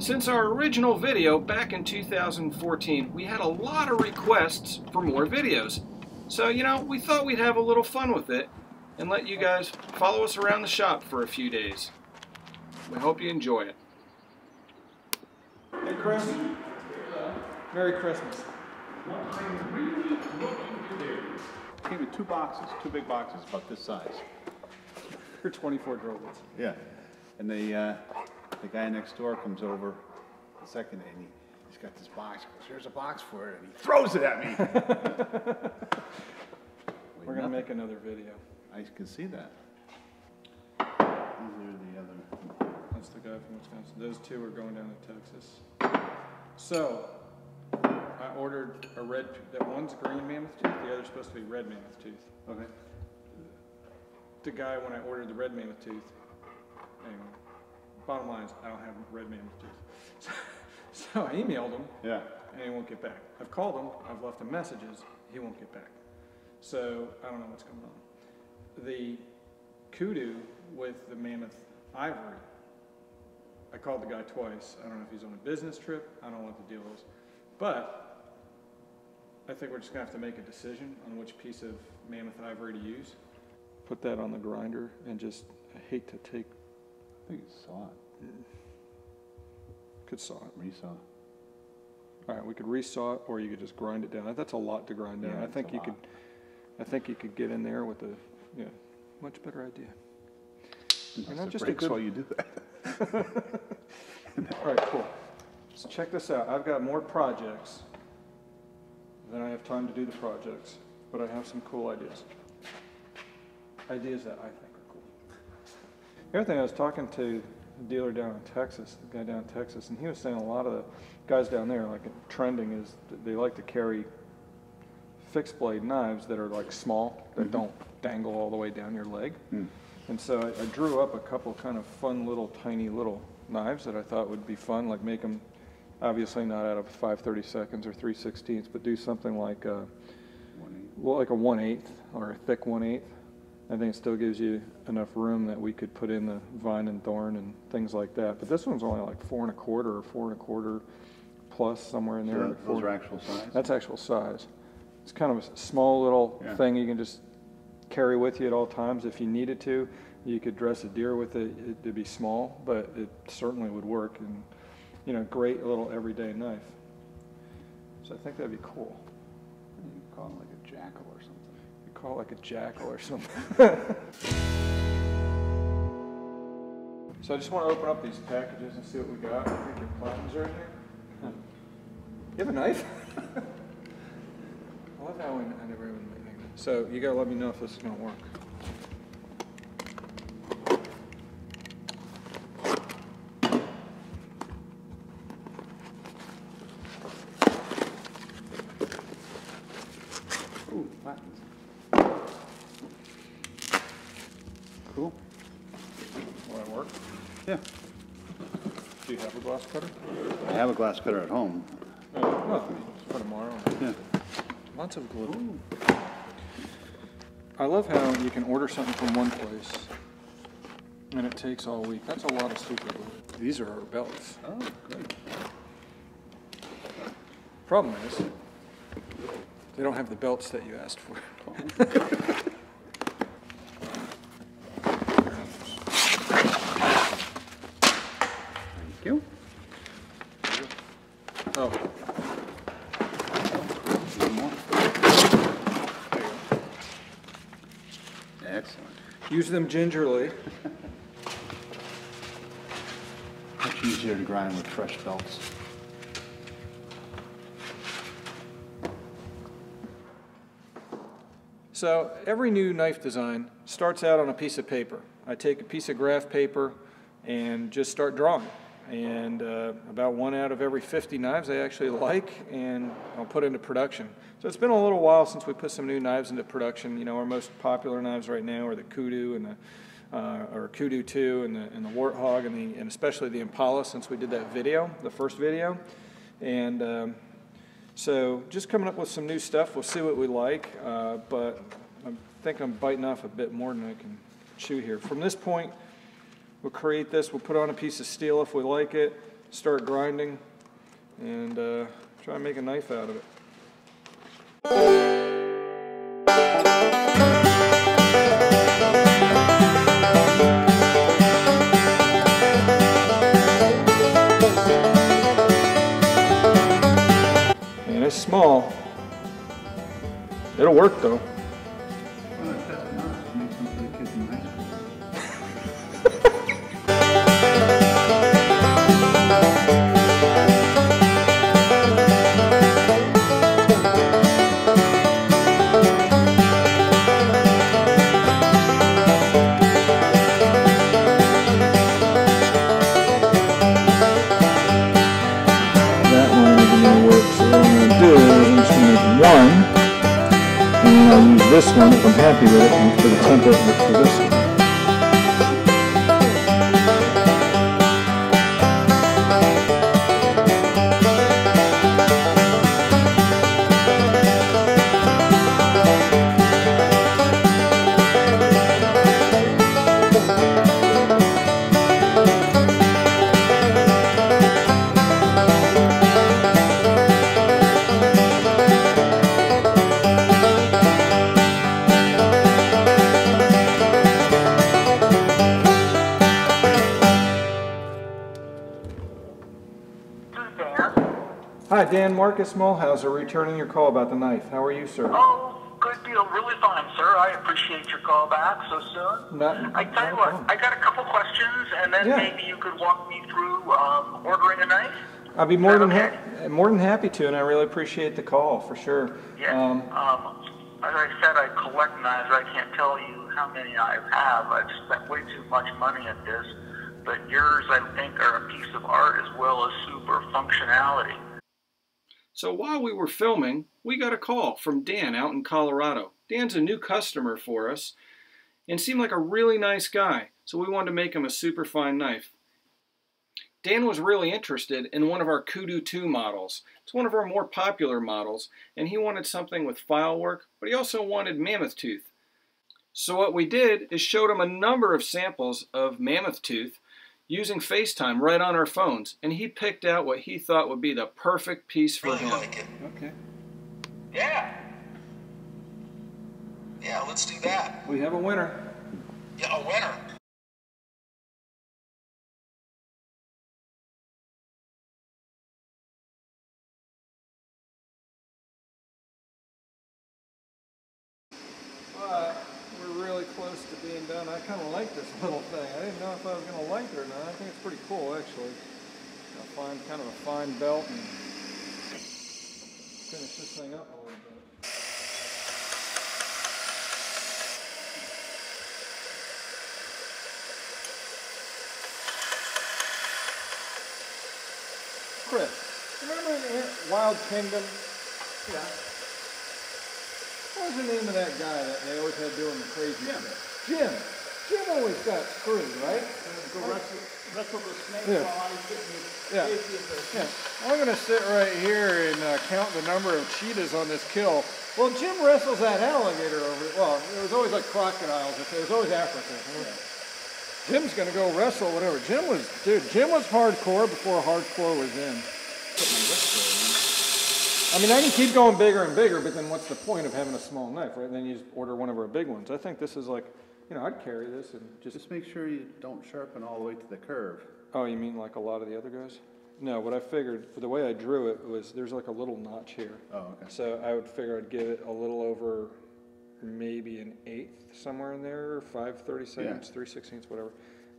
Since our original video back in 2014, we had a lot of requests for more videos. So, you know, we thought we'd have a little fun with it and let you guys follow us around the shop for a few days. We hope you enjoy it. Hey Chris, Merry Christmas. Came in two boxes, two big boxes about this size. For 24 droblets. Yeah. And the guy next door comes over the second day and he's got this box. He goes, "Here's a box for it," and he throws it at me. We're going to make another video. I can see that. These are the other. That's the guy from Wisconsin. Those two are going down to Texas. So, I ordered a red, that one's green mammoth tooth, the other's supposed to be red mammoth tooth. Okay. The guy, when I ordered the red mammoth tooth, anyway, bottom line is I don't have red mammoth tooth. So I emailed him, Yeah. and he won't get back. I've called him, I've left him messages, he won't get back. So I don't know what's going on. The kudu with the mammoth ivory, I called the guy twice. I don't know if he's on a business trip, I don't know what the deal is. But I think we're just going to have to make a decision on which piece of mammoth ivory to use. Put that on the grinder and just, I hate to take... I think you saw it. Could saw it. Resaw. All right, we could resaw it, or you could just grind it down. That's a lot to grind down. Yeah, I think you could get in there with a, much better idea. You're not just a good... while you do that. All right, cool. So check this out. I've got more projects than I have time to do the projects, but I have some cool ideas. Ideas that I think are cool. The other thing, I was talking to a dealer down in Texas, the guy down in Texas, and he was saying a lot of the guys down there, like trending is that they like to carry fixed blade knives that are like small, that don't dangle all the way down your leg. And so I drew up a couple kind of fun little tiny little knives that I thought would be fun, like make them obviously not out of 5/32 or 3/16, but do something like a, well, like a 1/8 or a thick 1/8. I think it still gives you enough room that we could put in the vine and thorn and things like that. But this one's only like 4 1/4 or 4 1/4 plus, somewhere in there. So those are actual size? That's actual size. It's kind of a small little thing you can just carry with you at all times if you needed to. You could dress a deer with it. It'd be small, but it certainly would work. And, you know, great little everyday knife. So I think that'd be cool. You could call it like a jackal or something. You call it like a jackal or something. So I just want to open up these packages and see what we got. I think your platinums are in here. You have a knife? I love how I never even make it. So you gotta let me know if this is gonna work. Ooh, buttons. Cool. Will that work? Yeah. Do you have a glass cutter? I have a glass cutter at home. Oh, well, for tomorrow. Yeah. Lots of glue. Ooh. I love how you can order something from one place and it takes all week. That's a lot of super glue. These are our belts. Oh, good. Problem is, they don't have the belts that you asked for. Thank you. Oh. One more. Excellent. Use them gingerly. Much easier to grind with fresh belts. So every new knife design starts out on a piece of paper. I take a piece of graph paper and just start drawing. And about 1 out of every 50 knives I actually like, and I'll put into production. So it's been a little while since we put some new knives into production. You know, our most popular knives right now are the Kudu and or Kudu 2 and the Warthog and especially the Impala, since we did that video, the first video. And so just coming up with some new stuff. We'll see what we like, but I think I'm biting off a bit more than I can chew here. From this point, we'll create this. We'll put on a piece of steel if we like it. start grinding and try and make a knife out of it. And it's small. It'll work though. This one, if I'm happy with it, and for the template, look for this one. Hi, Dan. Markus Muhlhauser, returning your call about the knife. How are you, sir? Oh, good deal. Really fine, sir. I appreciate your call back so soon. I tell you what, I got a couple questions, and then maybe you could walk me through ordering a knife. I'll be more than happy to, and I really appreciate the call, for sure. Yeah. As I said, I collect knives. I can't tell you how many I have. I've spent way too much money at this, but yours, I think, are a piece of art as well as super functionality. So while we were filming, we got a call from Dan out in Colorado. Dan's a new customer for us and seemed like a really nice guy, so we wanted to make him a super fine knife. Dan was really interested in one of our Kudu 2 models. It's one of our more popular models, and he wanted something with file work, but he also wanted mammoth tooth. So what we did is showed him a number of samples of mammoth tooth using FaceTime right on our phones, and he picked out what he thought would be the perfect piece for him. Like it. Okay. Yeah. Yeah, let's do that. We have a winner. Yeah, a winner. But we're really close to being done. I kind of like this little thing. I didn't know if I was going to like it or not. I think it's pretty cool, actually. I'll find kind of a fine belt and finish this thing up a little bit. Chris, remember in Wild Kingdom? Yeah. What was the name of that guy that they always had doing the crazy stuff? Jim. Jim always got screwed, right? Go wrestle the snake while he's getting Yeah. I'm going to sit right here and count the number of cheetahs on this kill. Well, Jim wrestles that alligator over. Well, there was always like crocodiles. There was always Africa. Yeah. Jim's going to go wrestle whatever. Jim was hardcore before hardcore was in. I mean, I can keep going bigger and bigger, but then what's the point of having a small knife, right? And then you just order one of our big ones. I think this is like, you know, I'd carry this and Just make sure you don't sharpen all the way to the curve. Oh, you mean like a lot of the other guys? No, what I figured, for the way I drew it, was there's like a little notch here. Oh, okay. So I would figure I'd give it a little over maybe an eighth, somewhere in there, 5/32, 3/16, whatever.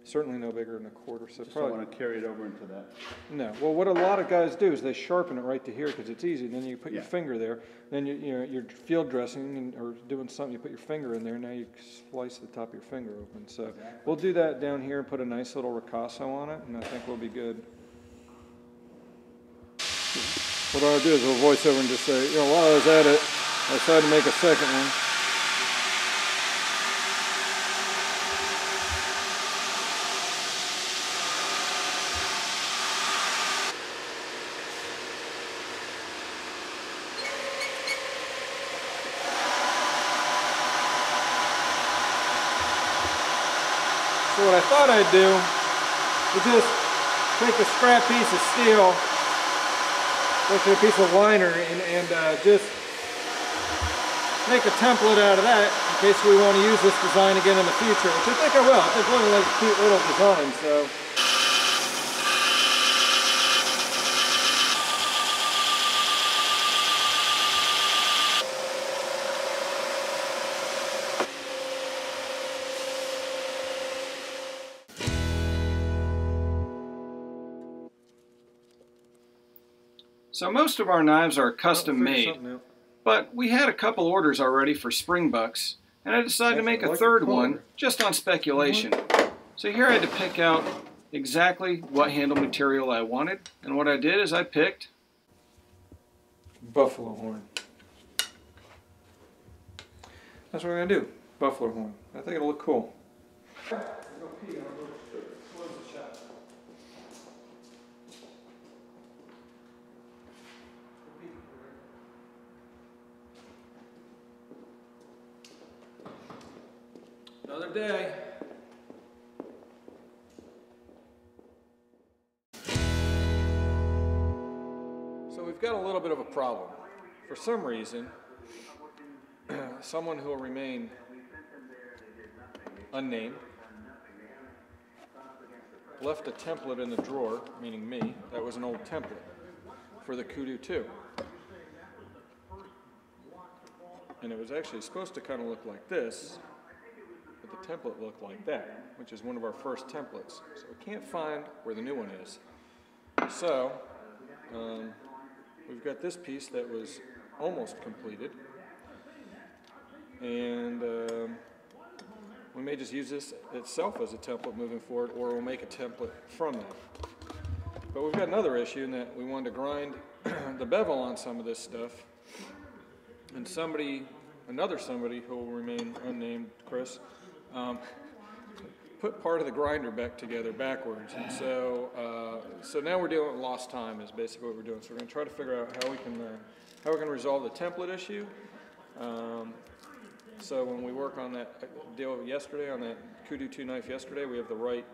Certainly no bigger than a quarter. So Just probably don't want to carry it over into that. no. Well, what a lot of guys do is they sharpen it right to here because it's easy. Then you put your finger there. Then you're field dressing or doing something. You put your finger in there. Now you slice the top of your finger open. So we'll do that down here and put a nice little ricasso on it, and I think we'll be good. What I'll do is we'll voice over and just say, you know, while I was at it, I decided to make a second one. So what I thought I'd do is just take a scrap piece of steel, like a piece of liner, and just make a template out of that in case we want to use this design again in the future, which I think I will. It's really like a cute little design, so. So most of our knives are custom made, but we had a couple orders already for springbucks, and I decided to make a third one just on speculation. So here I had to pick out exactly what handle material I wanted, and what I did is I picked buffalo horn. That's what we're going to do, buffalo horn. I think it'll look cool. Another day. So we've got a little bit of a problem. For some reason, someone who will remain unnamed left a template in the drawer, meaning me. That was an old template for the Kudu 2. And it was actually supposed to kind of look like this, but the template looked like that, which is one of our first templates. So we can't find where the new one is. So we've got this piece that was almost completed, and we may just use this itself as a template moving forward, or we'll make a template from that. But we've got another issue in that we wanted to grind the bevel on some of this stuff, and another somebody who will remain unnamed, Chris, put part of the grinder back together backwards, and so now we're dealing with lost time is basically what we're doing. So we're going to try to figure out how we can resolve the template issue. So when we work on that deal yesterday, on that Kudu 2 knife yesterday, we have the right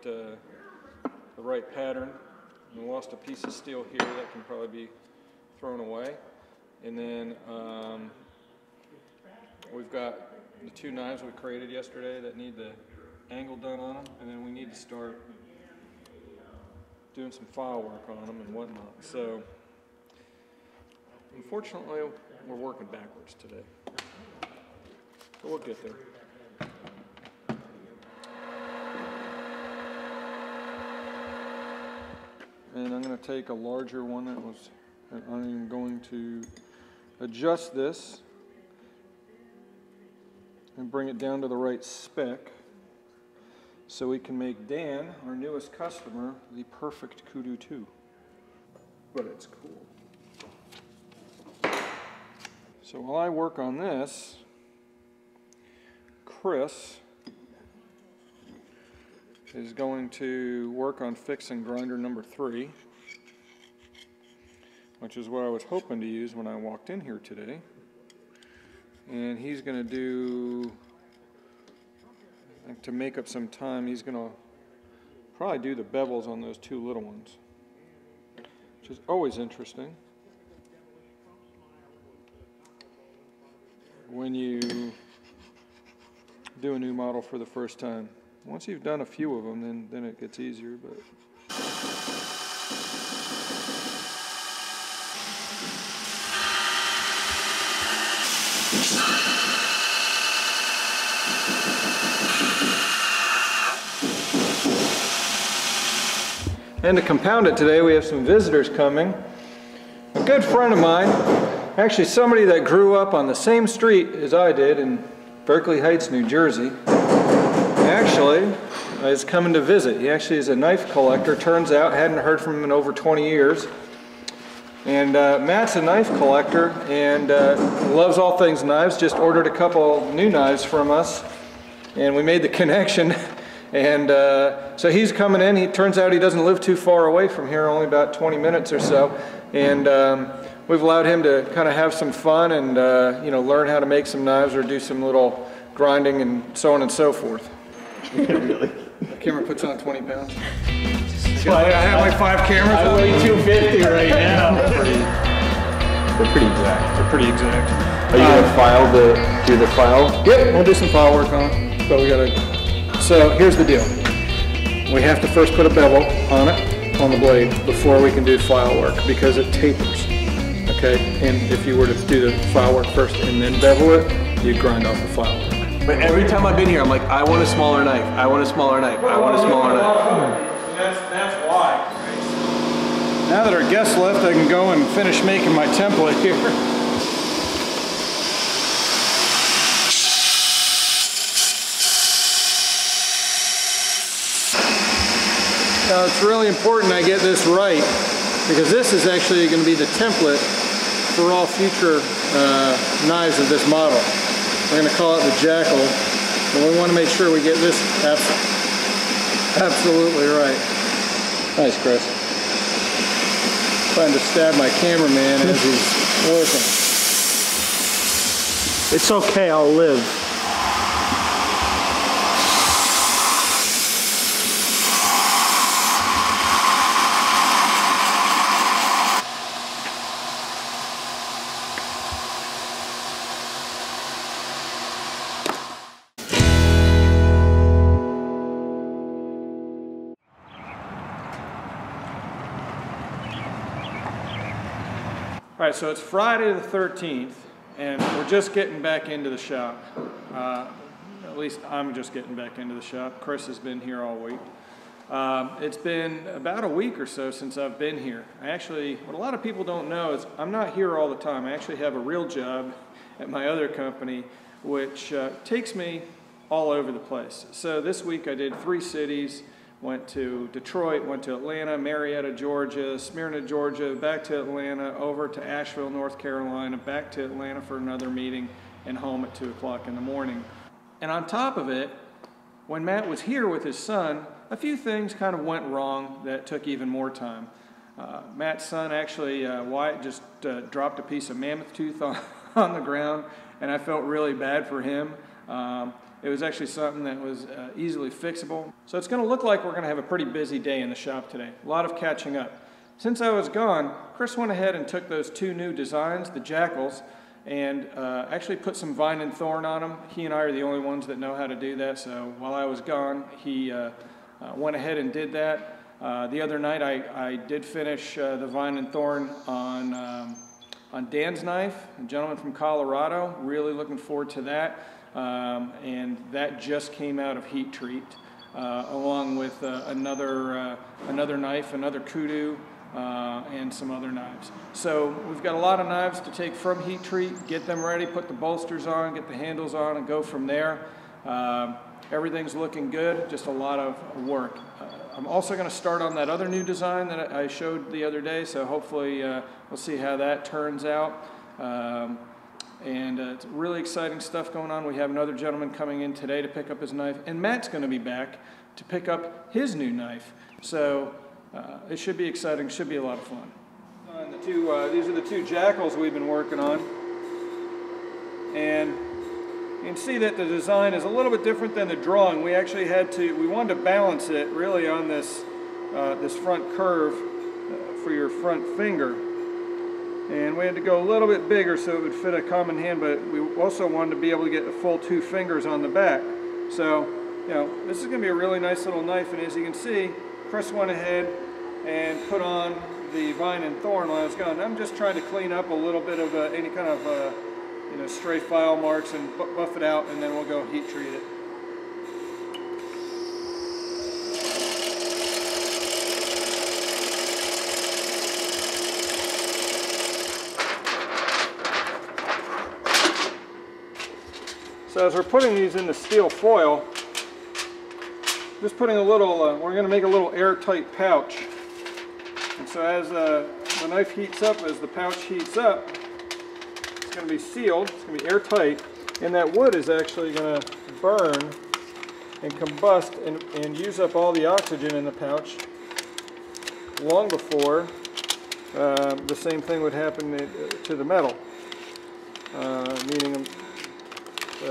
pattern. We lost a piece of steel here that can probably be thrown away, and then we've got the 2 knives we created yesterday that need the angle done on them, and then we need to start doing some file work on them and whatnot. So unfortunately, we're working backwards today, but we'll get there. And I'm going to take a larger one and I'm going to adjust this and bring it down to the right spec so we can make Dan, our newest customer, the perfect Kudu 2. But it's cool. So while I work on this, Chris is going to work on fixing grinder number 3, which is what I was hoping to use when I walked in here today. And he's going to do, to make up some time, he's going to probably do the bevels on those 2 little ones, which is always interesting when you do a new model for the first time. Once you've done a few of them, then it gets easier. But and to compound it today, we have some visitors coming. A good friend of mine, actually somebody that grew up on the same street as I did in Berkeley Heights, New Jersey, actually is coming to visit. He actually is a knife collector, turns out. Hadn't heard from him in over 20 years. And Matt's a knife collector and loves all things knives. Just ordered a couple new knives from us, and we made the connection. And so he's coming in. He turns out he doesn't live too far away from here, only about 20 minutes or so. And we've allowed him to kind of have some fun and you know, learn how to make some knives or do some little grinding and so on and so forth. Really? The camera puts on 20 pounds. I have my 5 cameras I on. weigh 250 right now. They're pretty exact. They're pretty exact. Are you gonna do the file? Yep, we'll do some file work on it, but we gotta, so here's the deal. We have to first put a bevel on it, on the blade, before we can do file work, because it tapers, okay? And if you were to do the file work first and then bevel it, you'd grind off the file work. But every time I've been here, I'm like, I want a smaller knife. I want a smaller knife. I want a smaller knife. That's why. Now that our guests left, I can go and finish making my template here. Now it's really important I get this right, because this is actually going to be the template for all future knives of this model. We're going to call it the Jackal, and we want to make sure we get this absolutely right. Nice, Chris. Trying to stab my cameraman as he's working. It's okay, I'll live. All right, so it's Friday the 13th, and we're just getting back into the shop. At least I'm just getting back into the shop. Chris has been here all week. It's been about a week or so since I've been here. What a lot of people don't know is I'm not here all the time. I actually have a real job at my other company, which takes me all over the place. So this week I did 3 cities. Went to Detroit, went to Atlanta, Marietta, Georgia, Smyrna, Georgia, back to Atlanta, over to Asheville, North Carolina, back to Atlanta for another meeting, and home at 2 o'clock in the morning. And on top of it, when Matt was here with his son, a few things kind of went wrong that took even more time. Matt's son actually, Wyatt, just dropped a piece of mammoth tooth on the ground, and I felt really bad for him. It was actually something that was easily fixable. So it's going to look like we're going to have a pretty busy day in the shop today. A lot of catching up. Since I was gone, Chris went ahead and took those 2 new designs, the Jackals, and actually put some vine and thorn on them. He and I are the only ones that know how to do that, so while I was gone, he went ahead and did that. The other night I did finish the vine and thorn on Dan's knife, a gentleman from Colorado. Really looking forward to that. And that just came out of heat treat, along with another knife, another Kudu, and some other knives. So we've got a lot of knives to take from heat treat, get them ready, put the bolsters on, get the handles on, and go from there. Everything's looking good, just a lot of work. I'm also going to start on that other new design that I showed the other day, so hopefully we'll see how that turns out. And it's really exciting stuff going on. We have another gentleman coming in today to pick up his knife, and Matt's going to be back to pick up his new knife. So it should be exciting, should be a lot of fun. And these are the 2 Jackals we've been working on. And you can see that the design is a little bit different than the drawing. We actually we wanted to balance it really on this, this front curve for your front finger. And we had to go a little bit bigger so it would fit a common hand, but we also wanted to be able to get the full 2 fingers on the back. So, you know, this is going to be a really nice little knife, and as you can see, Chris went ahead and put on the vine and thorn while I was gone. I'm just trying to clean up a little bit of any kind of you know, stray file marks and buff it out, and then we'll go heat treat it. So as we're putting these in the steel foil, just putting a little, we're going to make a little airtight pouch. And so as the knife heats up, as the pouch heats up, it's going to be sealed, it's going to be airtight, and that wood is actually going to burn and combust and use up all the oxygen in the pouch long before the same thing would happen to the metal, meaning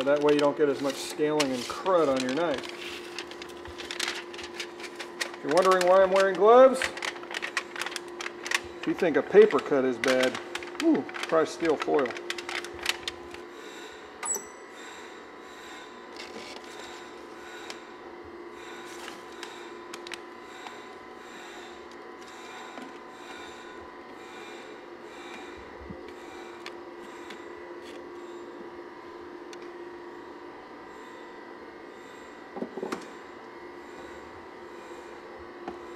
that way you don't get as much scaling and crud on your knife. You're wondering why I'm wearing gloves? If you think a paper cut is bad, ooh, try steel foil.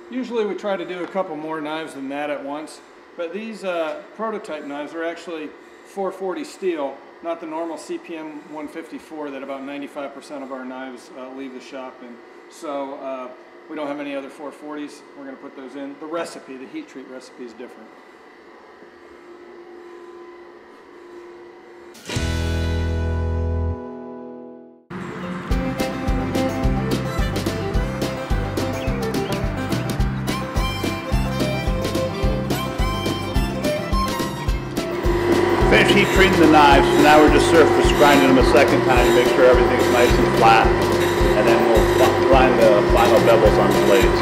Usually we try to do a couple more knives than that at once, but these prototype knives are actually 440 steel, not the normal CPM 154 that about 95% of our knives leave the shop in. So we don't have any other 440s. We're going to put those in. The recipe, the heat treat recipe is different. Finished heat treating the knives, so now we're just surface grinding them a second time to make sure everything's nice and flat, and then we'll grind the final bevels on the blades.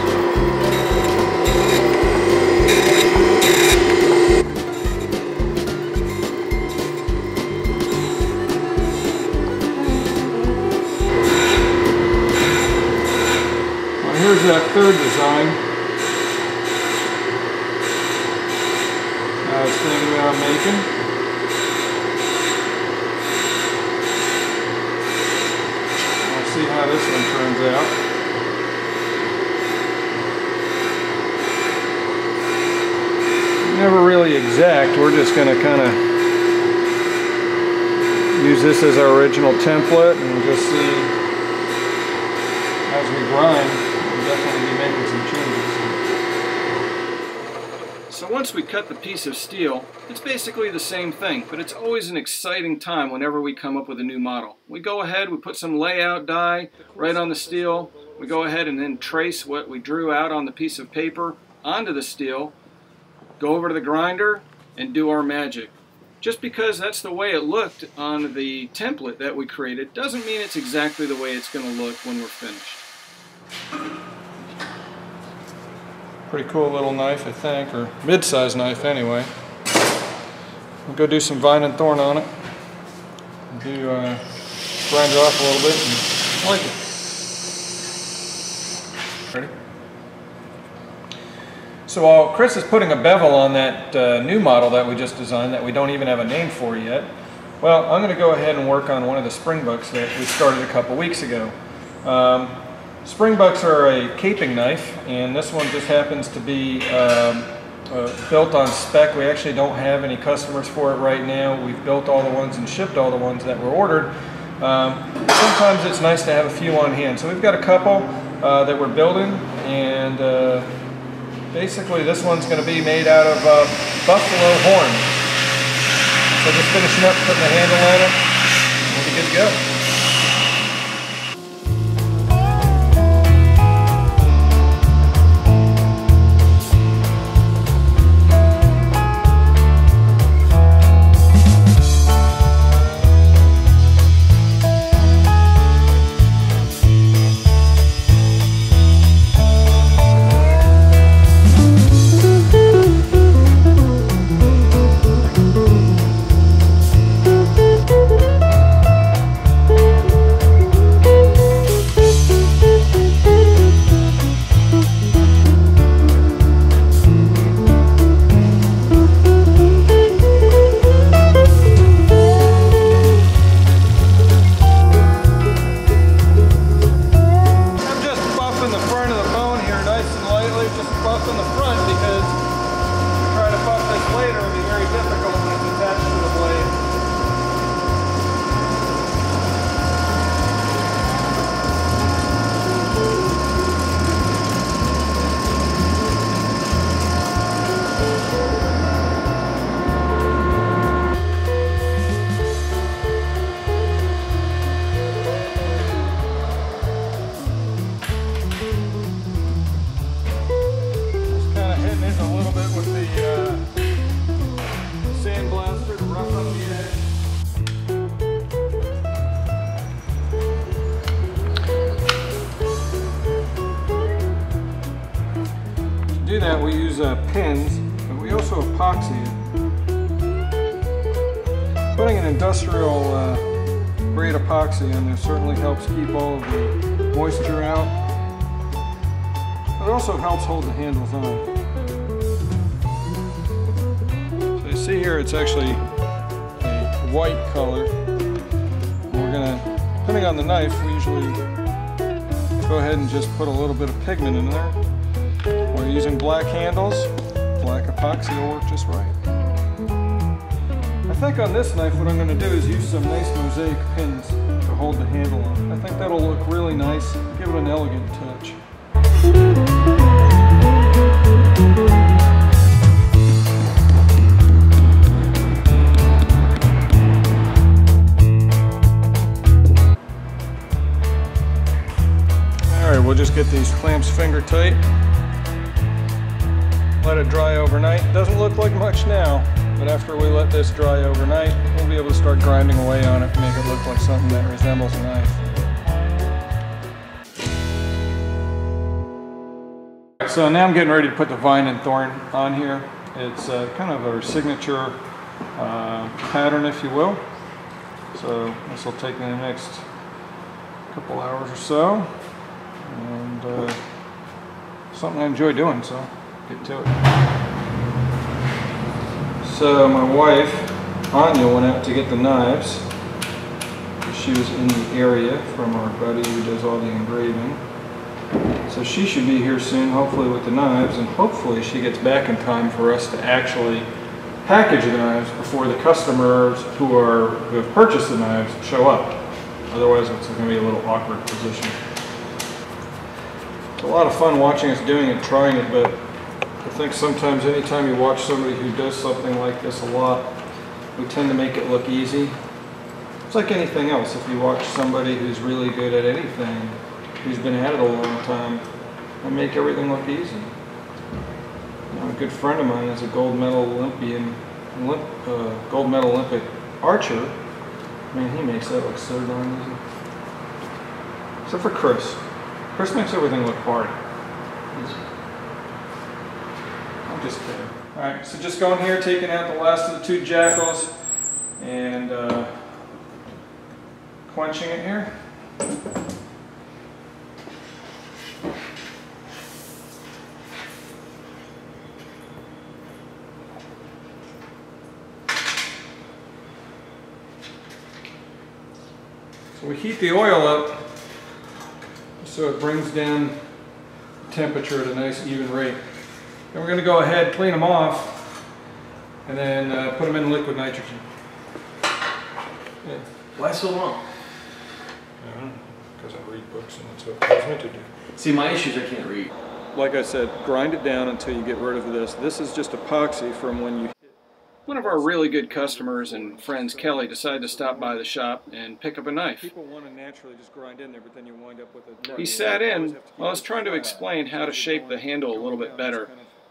Well, here's that third design. I was thinking about making. See how this one turns out. Never really exact, we're just going to kind of use this as our original template and just see as we grind, we'll definitely be making some changes. So once we cut the piece of steel, it's basically the same thing, but it's always an exciting time whenever we come up with a new model. We go ahead, we put some layout dye right on the steel, we go ahead and then trace what we drew out on the piece of paper onto the steel, go over to the grinder, and do our magic. Just because that's the way it looked on the template that we created doesn't mean it's exactly the way it's going to look when we're finished. Pretty cool little knife, I think, or mid-sized knife anyway. We'll go do some vine and thorn on it. Grind it off a little bit and like it. Ready? So while Chris is putting a bevel on that new model that we just designed that we don't even have a name for yet, well, I'm going to go ahead and work on one of the springbucks that we started a couple weeks ago. Springbucks are a caping knife, and this one just happens to be built on spec. We actually don't have any customers for it right now. We've built all the ones and shipped all the ones that were ordered. Sometimes it's nice to have a few on hand. So we've got a couple that we're building, and basically this one's going to be made out of buffalo horn. So just finishing up, putting the handle on it, and we'll be good to go. epoxy it. Putting an industrial grade epoxy in there certainly helps keep all of the moisture out. It also helps hold the handles on. So you see here it's actually a white color. We're gonna, depending on the knife, we usually go ahead and just put a little bit of pigment in there. We're using black handles. Black epoxy will work just right. I think on this knife what I'm going to do is use some nice mosaic pins to hold the handle on. I think that'll look really nice, give it an elegant touch. Alright, we'll just get these clamps finger tight. Let it dry overnight. Doesn't look like much now, but after we let this dry overnight, we'll be able to start grinding away on it and make it look like something that resembles a knife. So now I'm getting ready to put the vine and thorn on here. It's kind of our signature pattern, if you will. So this will take me the next couple hours or so, and something I enjoy doing, so get to it. So my wife, Anya, went out to get the knives. She was in the area from our buddy who does all the engraving. So she should be here soon, hopefully with the knives, and hopefully she gets back in time for us to actually package the knives before the customers who have purchased the knives show up. Otherwise it's going to be a little awkward position. It's a lot of fun watching us doing it, trying it, but I think sometimes anytime you watch somebody who does something like this a lot, we tend to make it look easy. It's like anything else. If you watch somebody who's really good at anything, who's been at it a long time, and make everything look easy. You know, a good friend of mine is a gold medal Olympic archer. Man, he makes that look so darn easy. Except for Chris. Chris makes everything look hard. I'm just kidding. Alright, so just going here, taking out the last of the two jackals and quenching it here. So we heat the oil up so it brings down the temperature at a nice even rate. Then we're going to go ahead, clean them off, and then put them in liquid nitrogen. Yeah. Why so long? Because I read books and that's what I was meant to do. See, my issue is I can't read. Like I said, grind it down until you get rid of this. This is just epoxy from when you... One of our really good customers and friends, Kelly, decided to stop by the shop and pick up a knife. People want to naturally just grind in there, but then you wind up with a... He sat in while I was trying to explain how to shape the handle a little bit better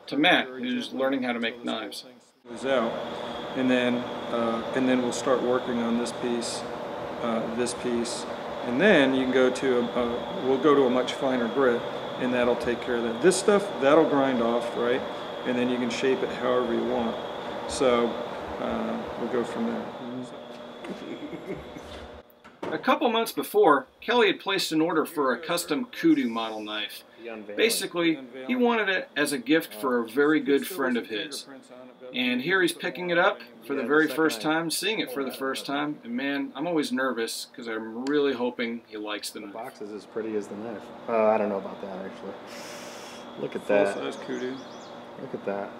to Matt, who's learning how to make knives. Out, and then we'll start working on this piece, and then you can go to we'll go to a much finer grit, and that'll take care of that. This stuff that'll grind off, right, and then you can shape it however you want. So we'll go from there. A couple months before, Kelly had placed an order for a custom Kudu model knife. Basically, he wanted it as a gift for a very good friend of his. And here he's picking it up for the very first time, seeing it for the first time. And man, I'm always nervous because I'm really hoping he likes the knife. The box is as pretty as the knife. I don't know about that actually. Look at that. Full size Kudu. Look at that.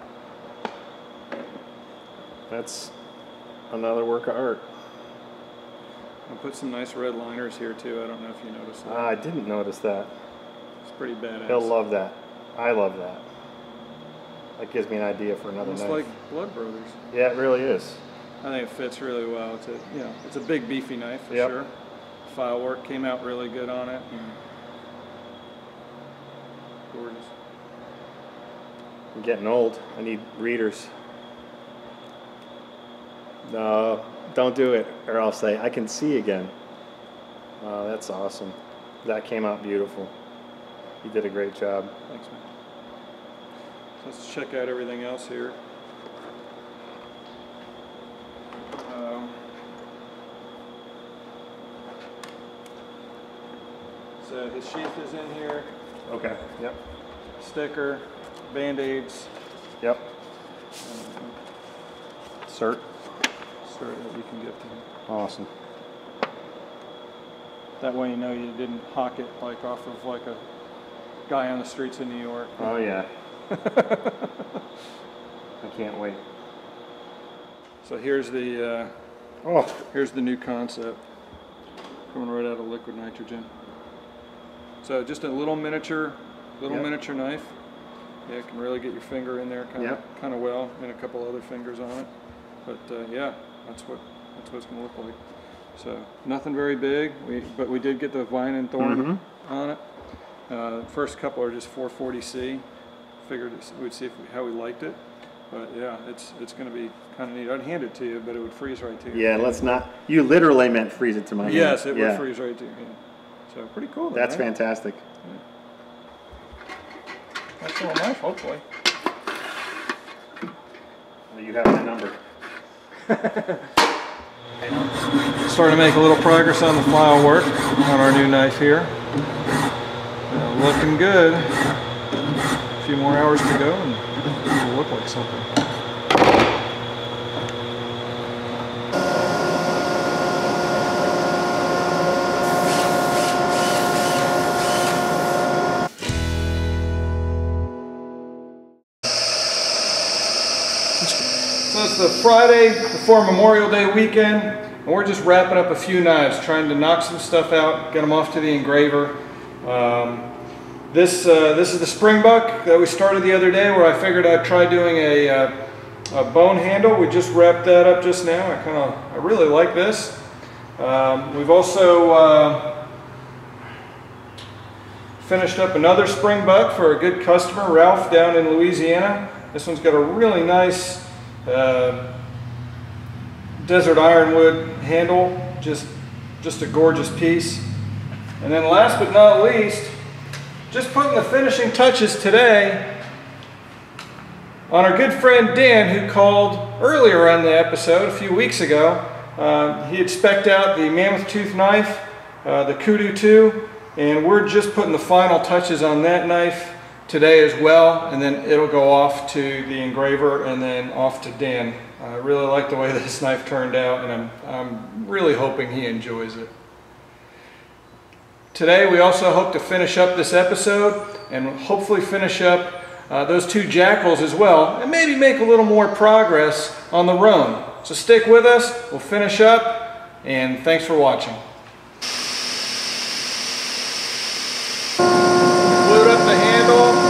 That's another work of art. I'll put some nice red liners here too. I don't know if you noticed that. I didn't notice that. It's pretty badass. He'll love that. I love that. That gives me an idea for another Almost knife. like Blood Brothers. Yeah, it really is. I think it fits really well. It's a, you know, it's a big beefy knife for Yep. sure. File work came out really good on it. Gorgeous. I'm getting old. I need readers. No, don't do it, or I'll say I can see again. That's awesome. That came out beautiful. You did a great job. Thanks, man. So let's check out everything else here. So his sheath is in here, Okay. Yep. sticker, Band-Aids, Yep. Cert. cert that you can give to him. Awesome. That way you know you didn't hawk it like off of like a guy on the streets of New York. Oh yeah. I can't wait. So here's the here's the new concept coming right out of liquid nitrogen. So just a little miniature miniature knife. Yeah, it can really get your finger in there kind of well, and a couple other fingers on it. But yeah, that's what it's going to look like. So nothing very big, but we did get the vine and thorn on it. First couple are just 440C. Figured we'd see how we liked it. But yeah, it's going to be kind of neat. I'd hand it to you, but it would freeze right to you. Yeah, let's not. You literally meant freeze it to my hand. Yes, it would freeze right to your hand. So pretty cool. That's right? fantastic. Yeah. Nice little knife, hopefully. Well, you have my number. Starting to make a little progress on the file work on our new knife here. Looking good. A few more hours to go and it'll look like something. So it's the Friday before Memorial Day weekend, and we're just wrapping up a few knives, trying to knock some stuff out, get them off to the engraver. This is the springbuck that we started the other day, where I figured I'd try doing a bone handle. We just wrapped that up just now. I really like this. We've also finished up another springbuck for a good customer, Ralph, down in Louisiana. This one's got a really nice desert ironwood handle, just a gorgeous piece. And then last but not least, just putting the finishing touches today on our good friend Dan, who called earlier on the episode a few weeks ago. He had spec'd out the mammoth tooth knife, the Kudu 2, and we're just putting the final touches on that knife today as well, and then it'll go off to the engraver and then off to Dan. I really like the way this knife turned out, and I'm really hoping he enjoys it. Today we also hope to finish up this episode and hopefully finish up those two jackals as well, and maybe make a little more progress on the Roan. So stick with us, we'll finish up, and thanks for watching. Glued up the handle.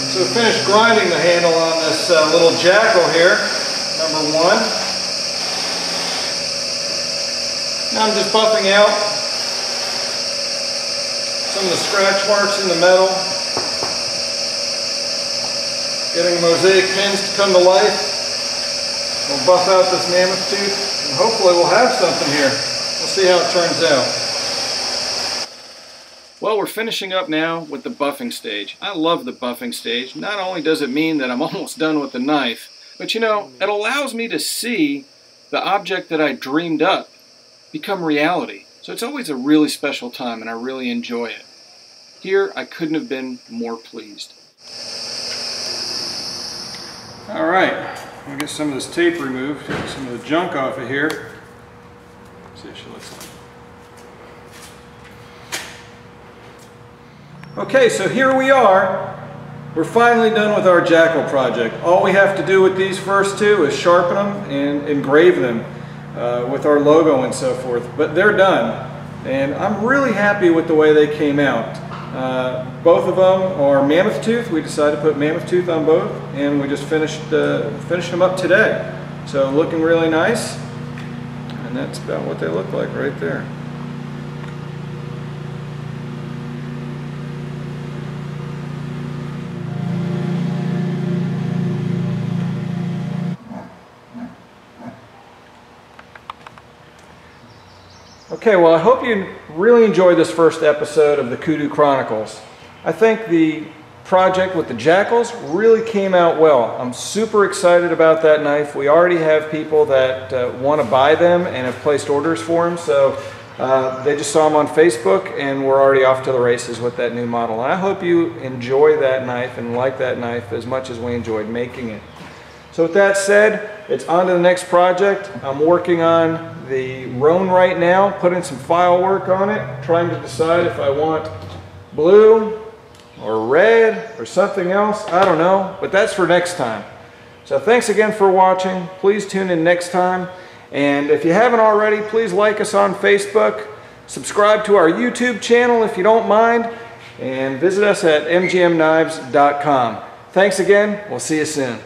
So we finished grinding the handle on this little jackal here, number 1. Now I'm just buffing out some of the scratch marks in the metal, getting mosaic pins to come to life. We'll buff out this mammoth tooth, and hopefully we'll have something here. We'll see how it turns out. Well, we're finishing up now with the buffing stage. I love the buffing stage. Not only does it mean that I'm almost done with the knife, but you know, it allows me to see the object that I dreamed up become reality. So it's always a really special time, and I really enjoy it. Here, I couldn't have been more pleased. All right, I'm gonna get some of this tape removed, get some of the junk off of here. See what she looks like. Okay, so here we are. We're finally done with our jackal project. All we have to do with these first two is sharpen them and engrave them with our logo and so forth. But they're done, and I'm really happy with the way they came out. Both of them are mammoth tooth. We decided to put mammoth tooth on both, and we just finished them up today. So looking really nice, and that's about what they look like right there. Okay, well, I hope you really enjoyed this first episode of the Kudu Chronicles. I think the project with the Jackals really came out well. I'm super excited about that knife. We already have people that want to buy them and have placed orders for them, so they just saw them on Facebook and we're already off to the races with that new model. And I hope you enjoy that knife and like that knife as much as we enjoyed making it. So with that said, it's on to the next project. I'm working on the Roan right now, putting some file work on it, trying to decide if I want blue or red or something else. I don't know, but that's for next time. So thanks again for watching. Please tune in next time. And if you haven't already, please like us on Facebook, subscribe to our YouTube channel if you don't mind, and visit us at mgmknives.com. Thanks again. We'll see you soon.